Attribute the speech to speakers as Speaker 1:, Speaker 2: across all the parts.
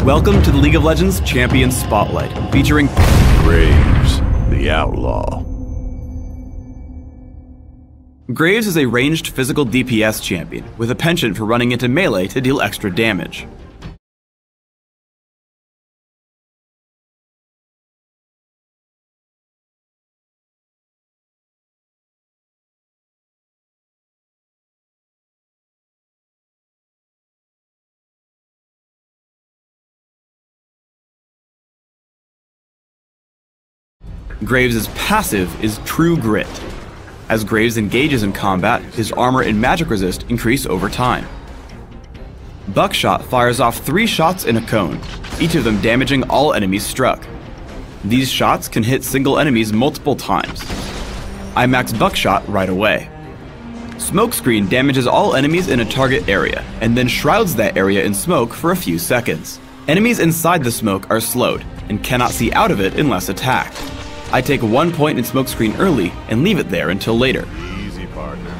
Speaker 1: Welcome to the League of Legends Champion Spotlight, featuring
Speaker 2: Graves, the Outlaw.
Speaker 1: Graves is a ranged physical DPS champion, with a penchant for running into melee to deal extra damage. Graves' passive is True Grit. As Graves engages in combat, his armor and magic resist increase over time. Buckshot fires off 3 shots in a cone, each of them damaging all enemies struck. These shots can hit single enemies multiple times. I max Buckshot right away. Smokescreen damages all enemies in a target area, and then shrouds that area in smoke for a few seconds. Enemies inside the smoke are slowed, and cannot see out of it unless attacked. I take 1 point in Smokescreen early and leave it there until later.
Speaker 2: Easy, partner.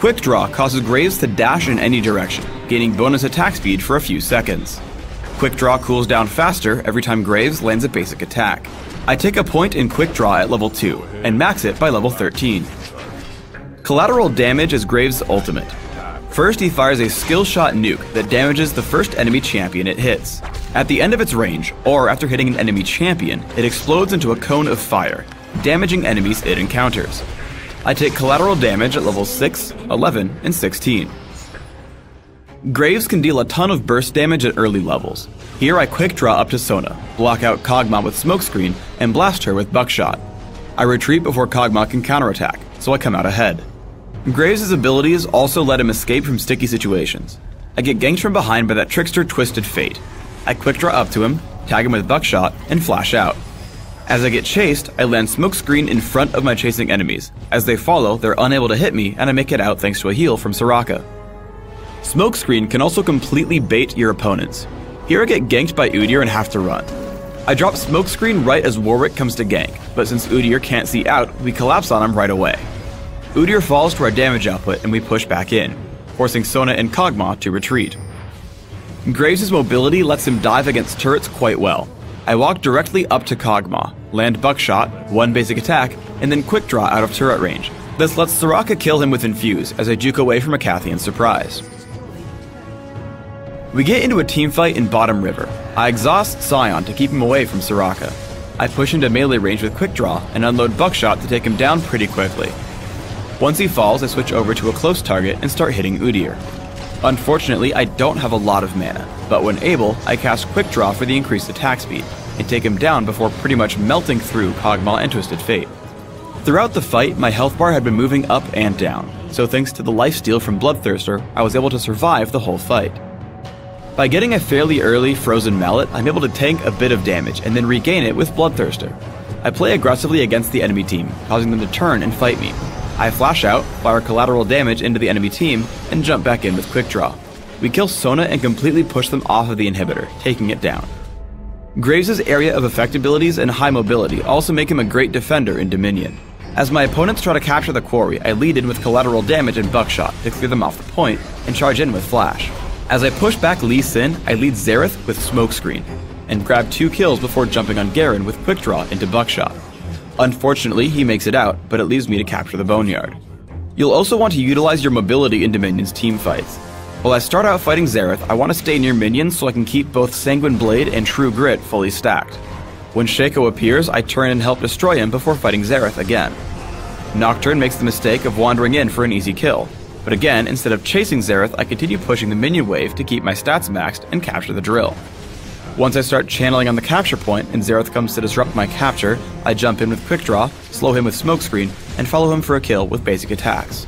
Speaker 1: Quick Draw causes Graves to dash in any direction, gaining bonus attack speed for a few seconds. Quick Draw cools down faster every time Graves lands a basic attack. I take a point in Quick Draw at level 2, and max it by level 13. Collateral Damage is Graves' ultimate. First, he fires a skill shot nuke that damages the first enemy champion it hits. At the end of its range, or after hitting an enemy champion, it explodes into a cone of fire, damaging enemies it encounters. I take collateral damage at levels 6, 11, and 16. Graves can deal a ton of burst damage at early levels. Here I quick draw up to Sona, block out Kog'Maw with Smokescreen, and blast her with Buckshot. I retreat before Kog'Maw can counterattack, so I come out ahead. Graves' abilities also let him escape from sticky situations. I get ganked from behind by that trickster Twisted Fate. I quick draw up to him, tag him with Buckshot, and flash out. As I get chased, I land Smokescreen in front of my chasing enemies. As they follow, they're unable to hit me, and I make it out thanks to a heal from Soraka. Smokescreen can also completely bait your opponents. Here I get ganked by Udyr and have to run. I drop Smokescreen right as Warwick comes to gank, but since Udyr can't see out, we collapse on him right away. Udyr falls to our damage output and we push back in, forcing Sona and Kog'Maw to retreat. Graves' mobility lets him dive against turrets quite well. I walk directly up to Kog'Maw, land Buckshot, 1 basic attack, and then quick draw out of turret range. This lets Soraka kill him with Infuse as I juke away from a Cathian surprise. We get into a teamfight in Bottom River. I exhaust Sion to keep him away from Soraka. I push into melee range with quick draw and unload Buckshot to take him down pretty quickly. Once he falls, I switch over to a close target and start hitting Udyr. Unfortunately, I don't have a lot of mana, but when able, I cast Quick Draw for the increased attack speed, and take him down before pretty much melting through Kog'Maw and Twisted Fate. Throughout the fight, my health bar had been moving up and down, so thanks to the lifesteal from Bloodthirster, I was able to survive the whole fight. By getting a fairly early Frozen Mallet, I'm able to tank a bit of damage and then regain it with Bloodthirster. I play aggressively against the enemy team, causing them to turn and fight me. I flash out, fire collateral damage into the enemy team, and jump back in with Quick Draw. We kill Sona and completely push them off of the inhibitor, taking it down. Graves' area of effect abilities and high mobility also make him a great defender in Dominion. As my opponents try to capture the quarry, I lead in with collateral damage and Buckshot to clear them off the point, and charge in with Flash. As I push back Lee Sin, I lead Xerath with Smokescreen, and grab 2 kills before jumping on Garen with Quick Draw into Buckshot. Unfortunately, he makes it out, but it leaves me to capture the Boneyard. You'll also want to utilize your mobility in Dominion's team fights. While I start out fighting Xerath, I want to stay near minions so I can keep both Sanguine Blade and True Grit fully stacked. When Shaco appears, I turn and help destroy him before fighting Xerath again. Nocturne makes the mistake of wandering in for an easy kill, but again, instead of chasing Xerath, I continue pushing the minion wave to keep my stats maxed and capture the drill. Once I start channeling on the capture point and Xerath comes to disrupt my capture, I jump in with Quick Draw, slow him with Smokescreen, and follow him for a kill with basic attacks.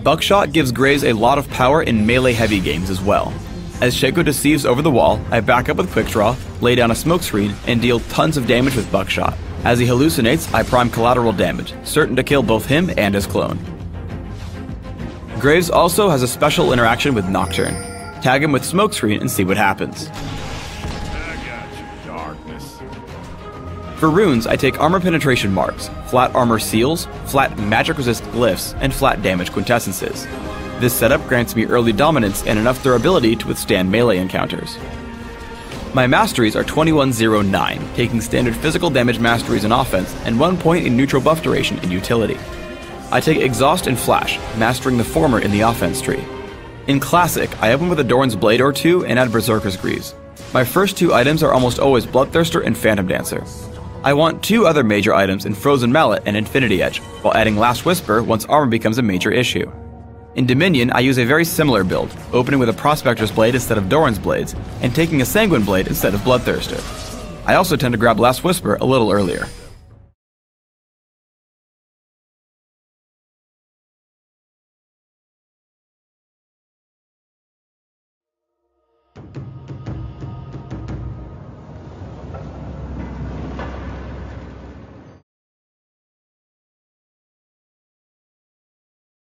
Speaker 1: Buckshot gives Graves a lot of power in melee heavy games as well. As Shaco deceives over the wall, I back up with Quick Draw, lay down a Smokescreen, and deal tons of damage with Buckshot. As he hallucinates, I prime collateral damage, certain to kill both him and his clone. Graves also has a special interaction with Nocturne. Tag him with Smokescreen and see what happens.
Speaker 2: I got you, darkness.
Speaker 1: For runes, I take armor penetration marks, flat armor seals, flat magic resist glyphs, and flat damage quintessences. This setup grants me early dominance and enough durability to withstand melee encounters. My masteries are 2109, taking standard physical damage masteries in offense and 1 point in neutral buff duration in utility. I take Exhaust and Flash, mastering the former in the offense tree. In Classic, I open with a Doran's Blade or two and add Berserker's Grease. My first 2 items are almost always Bloodthirster and Phantom Dancer. I want 2 other major items in Frozen Mallet and Infinity Edge, while adding Last Whisper once armor becomes a major issue. In Dominion, I use a very similar build, opening with a Prospector's Blade instead of Doran's Blades, and taking a Sanguine Blade instead of Bloodthirster. I also tend to grab Last Whisper a little earlier.